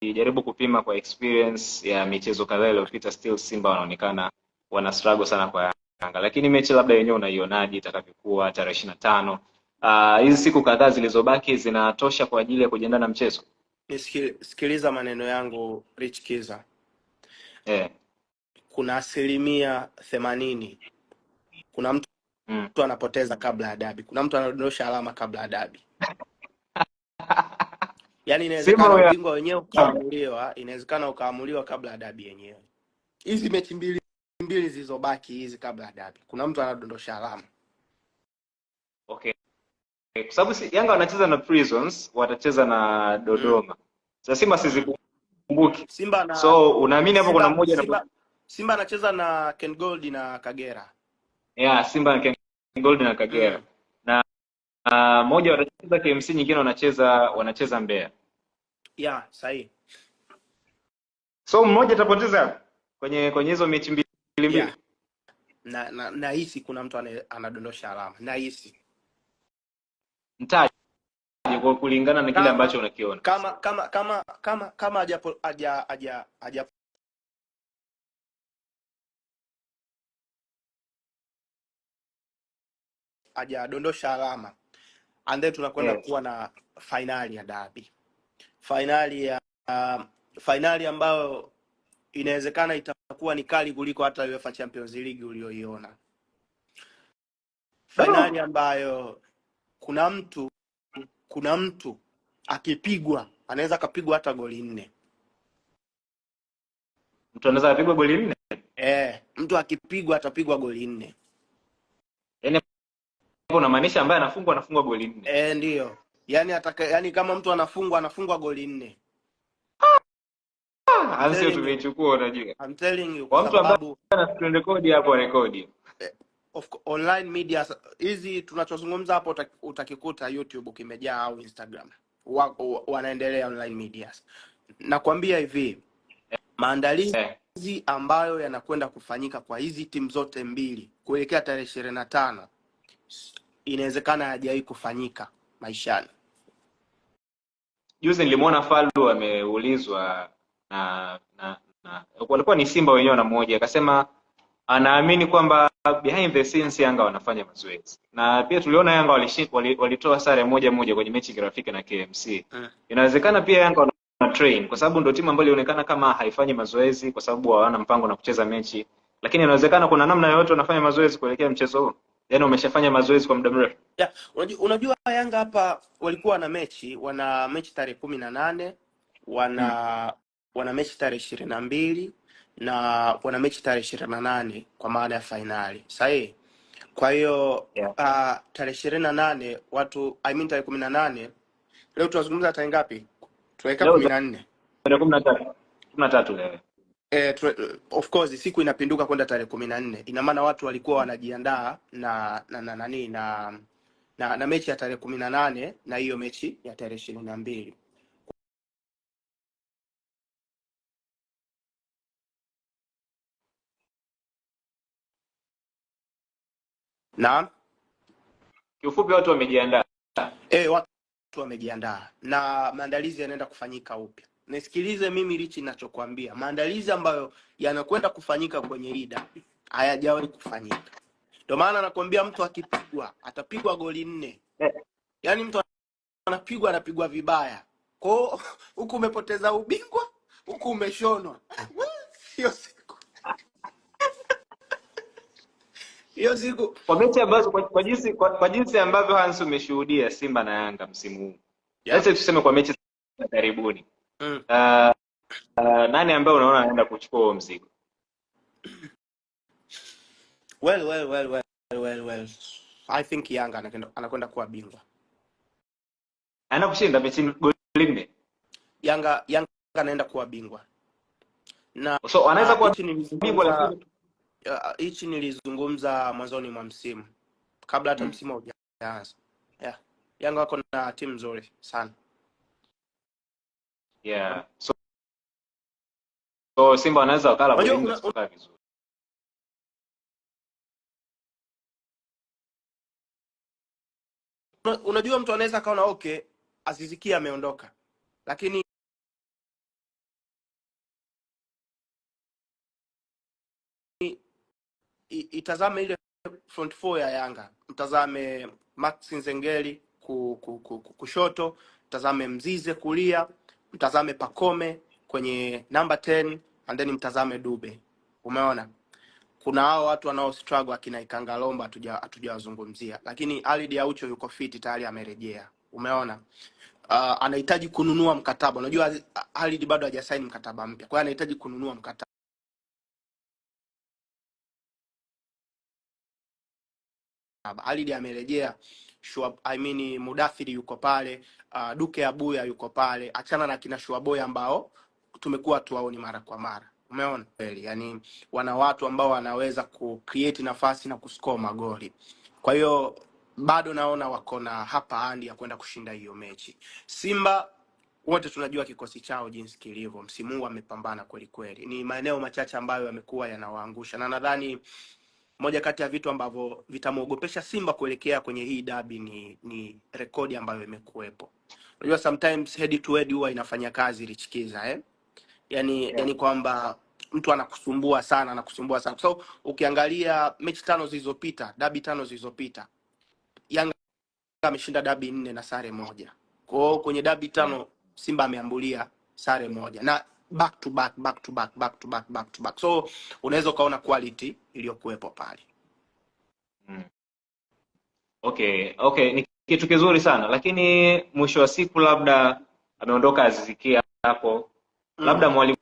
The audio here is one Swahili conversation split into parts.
ukijaribu kupima kwa experience ya michezo kadhaa iliyopita, still Simba wanaonekana wana struggle sana kwa Yanga. Lakini mechi labda yenyewe unaionaje itakavyokuwa tarehe 25? Hizi siku kadhaa zilizobaki zinatosha kwa ajili ya kujiandaa na mchezo? Sikiliza maneno yangu Rich Kiza. Eh. Kuna 80% kuna mtu anapoteza kabla ya dabi, kuna mtu anadondosha alama kabla ya dabi. Yaani inawezekana ubingwa wenyewe ukaamuliwa kabla ya dabi yenyewe. Hizi mechi mbili zilizobaki hizi kabla ya dabi, kuna mtu anadondosha alama. Okay. Kwa sababu Yanga wanacheza na Prisons, watacheza na Dodoma. Sasa Simba sizikumbuki. So unaamini hapo kuna mmoja Simba anacheza na Ken Gold na Kagera. Yeah, Simba na Ken Gold na Kagera. Na moja watacheza KMC, nyingine wanacheza Mbeya. Yeah, sahihi. So mmoja atapoteza kwenye hizo mechi mbili. Yeah. Na hisi kuna mtu anadondosha alama. Na hisi. Mtaji kwa kulingana na kile ambacho unakiona. Kama hajadondosha alama, and then tunakwenda kuwa na finali ya dabi, finali ambayo inawezekana itakuwa ni kali kuliko hata UEFA Champions League ulioiona. Finali ambayo kuna mtu akipigwa anaweza kapigwa hata goli 4. Mtu anaweza kupigwa goli 4? Mtu akipigwa atapigwa goli 4. Yaani unamaanisha ambaye anafungwa goli 4? Ndio. Yaani kama mtu anafungwa goli 4. Sio tumechukua, unajua. I'm telling you, kwa mtu ambaye ana screen record hapo rekodi. Online media hizi tunachozungumza hapo utakikuta YouTube kimejaa au Instagram. Wanaendelea online media. Nakwambia hivi, maandalizi ambayo yanakwenda kufanyika kwa hizi timu zote mbili kuelekea tarehe 25 inawezekana hajawahi kufanyika maishani. Juzi nilimwona Fallu ameulizwa na walikuwa ni Simba wenyewe na mmoja akasema anaamini kwamba behind the scenes Yanga wanafanya mazoezi. Na pia tuliona Yanga walitoa sare moja kwenye mechi kirafiki na KMC. Inawezekana pia Yanga wana train kwa sababu ndio timu ambayo ilionekana kama haifanyi mazoezi kwa sababu hawana mpango na kucheza mechi. Lakini inawezekana kuna namna yoyote wanafanya mazoezi kuelekea mchezo huu. Yaani wameshafanya mazoezi kwa muda mrefu. Yeah, unajua Yanga hapa walikuwa wana mechi tarehe 18, wana mechi tarehe 22 na wana mechi tarehe 28 kwa maana ya finali. Sahihi. Kwa hiyo tarehe 28 tarehe 18 leo tunazungumza tarehe ngapi? Tuweka 14. Tarehe 13 leo. Of course siku inapinduka kwenda tarehe 14. Ina maana watu walikuwa wanajiandaa na mechi ya tarehe 18 na hiyo mechi ya tarehe 22. Naam. Kiufupi watu wamejiandaa. Watu wamejiandaa na maandalizi yanaenda kufanyika upya. Nisikilize mimi Richi ninachokuambia. Maandalizi ambayo yanakwenda kufanyika kwenye Lida hayajawahi kufanyika. Ndio maana nakwambia mtu akipigwa atapigwa goli 4. Yaani mtu anapigwa vibaya. Kwa huku umepoteza ubingwa, huku umeshonwa. Sio siku. Hiyo siku kwa mechi ambazo kwa jinsi ambavyo Hans umeshuhudia Simba na Yanga msimu huu. Sasa tuseme kwa mechi za karibuni. Nani ambaye unaona anaenda kuchukua huo mzigo? Well. I think Yanga anakwenda kuwa bingwa. Ana kushinda mechi goli 4. Yanga anaenda kuwa bingwa. Na so anaweza kuwa bingwa, lakini hichi nilizungumza mwanzoni mwa msimu kabla hata msimu haujaanza. Yanga wako na timu nzuri sana. Yeah. So Simba anaweza wakala kulinga vizuri. Unajua mtu anaweza kaona Aziz Ki ameondoka, lakini itazame ile front four ya Yanga, mtazame Max Nzengeli kushoto, mtazame Mzize kulia, mtazame Pacome kwenye number 10 and then mtazame Dube. Umeona kuna hao watu wanao struggle akina Ikangalomba hatujawazungumzia, lakini Ali Aucho yuko fit tayari, amerejea. Umeona anahitaji kununua mkataba. Unajua Ali bado hajasaini mkataba mpya, kwa hiyo anahitaji kununua mkataba. Ali amerejea, Mudathiri yuko pale, Duke Abuya yuko pale, achana na kina Shuaboy ambao tumekuwa tuwaoni mara kwa mara. Umeona kweli, yani wana watu ambao wanaweza ku create nafasi na kuscore magoli. Kwa hiyo bado naona wako na hapa handi ya kwenda kushinda hiyo mechi. Simba wote tunajua kikosi chao jinsi kilivyo. Msimu huu wamepambana kweli kweli. Ni maeneo machache ambayo yamekuwa yanawaangusha, na nadhani moja kati ya vitu ambavyo vitamuogopesha Simba kuelekea kwenye hii dabi ni rekodi ambayo imekuwepo. Unajua sometimes head to head huwa inafanya kazi ilichikiza yani kwamba mtu anakusumbua sana. So ukiangalia mechi 5 zilizopita, dabi 5 zilizopita, Yanga ameshinda dabi 4 na sare 1. Kwa hiyo kwenye dabi 5 Simba ameambulia sare 1 na back to back. So unaweza kaona quality iliyokuwepo pale. Okay, ni kitu kizuri sana, lakini mwisho wa siku labda ameondoka Aziz Ki hapo. Labda mwalimu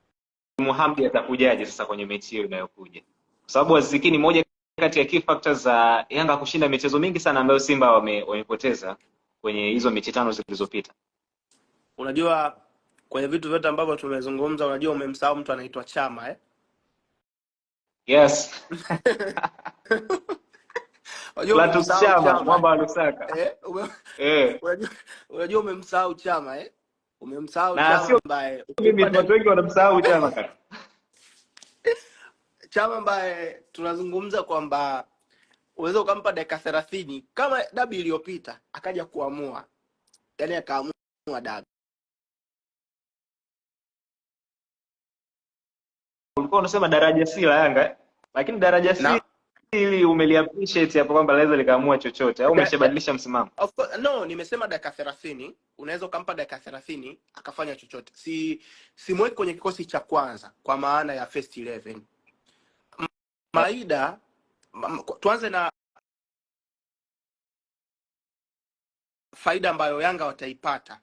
Mohamed atakujaje sasa kwenye mechi hiyo inayokuja? Kwa sababu Aziz Ki ni moja kati ya key factors za Yanga kushinda michezo mingi sana ambayo Simba wamepoteza kwenye hizo mechi 5 zilizopita. Unajua kwenye vitu vyote ambavyo tumezungumza, unajua umemsahau mtu anaitwa Chama Yes. Unajua Chama, mwamba wa Lusaka. Unajua umemsahau Chama Umemsahau Chama ambaye mimi watu wengi wanamsahau Chama kaka. Chama ambaye tunazungumza kwamba unaweza ukampa dakika 30 kama dabi iliyopita akaja kuamua. Yaani akaamua dabi. Ulikuwa unasema daraja si la Yanga, lakini daraja si ili umeliappreciate hapo kwamba laweza likaamua chochote au umeshabadilisha msimamo? Of course, no, nimesema dakika 30, unaweza ukampa dakika 30 akafanya chochote. Simweki kwenye kikosi cha kwanza kwa maana ya first 11. Maida, tuanze na faida ambayo Yanga wataipata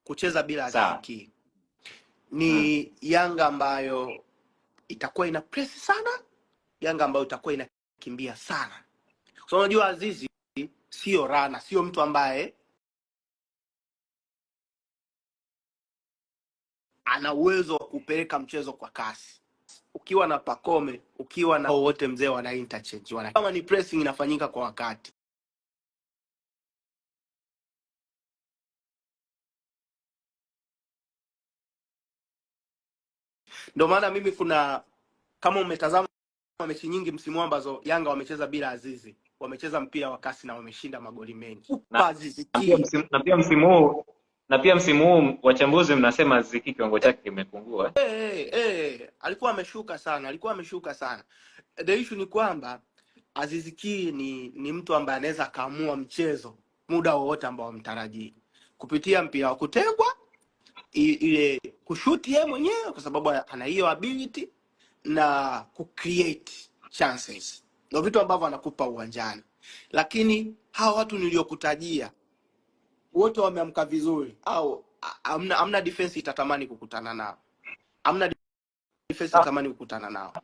kucheza bila Aziz Ki. Ni Yanga ambayo itakuwa ina press sana, Yanga ambayo itakuwa inakimbia sana. So unajua Azizi sio rana, sio mtu ambaye ana uwezo wa kupeleka mchezo kwa kasi. Ukiwa na Pacome, ukiwa na wote mzee wana interchange, kama ni pressing inafanyika kwa wakati. Ndio maana mimi kama umetazama mechi nyingi msimu ambazo Yanga wamecheza bila Azizi, wamecheza mpira wa kasi na wameshinda magoli mengi. Na pia msimu huu wachambuzi mnasema Aziz Ki kiwango chake kimepungua. Alikuwa ameshuka sana. The issue ni kwamba Aziz Ki ni mtu ambaye anaweza kaamua mchezo muda wowote ambao mtarajii. Kupitia mpira wa kutegwa, ile kushuti yeye mwenyewe kwa sababu ana hiyo ability, na kucreate chances. Ndio vitu ambavyo anakupa uwanjani. Lakini hawa watu niliokutajia wote wameamka vizuri au amna defense itatamani kukutana nao.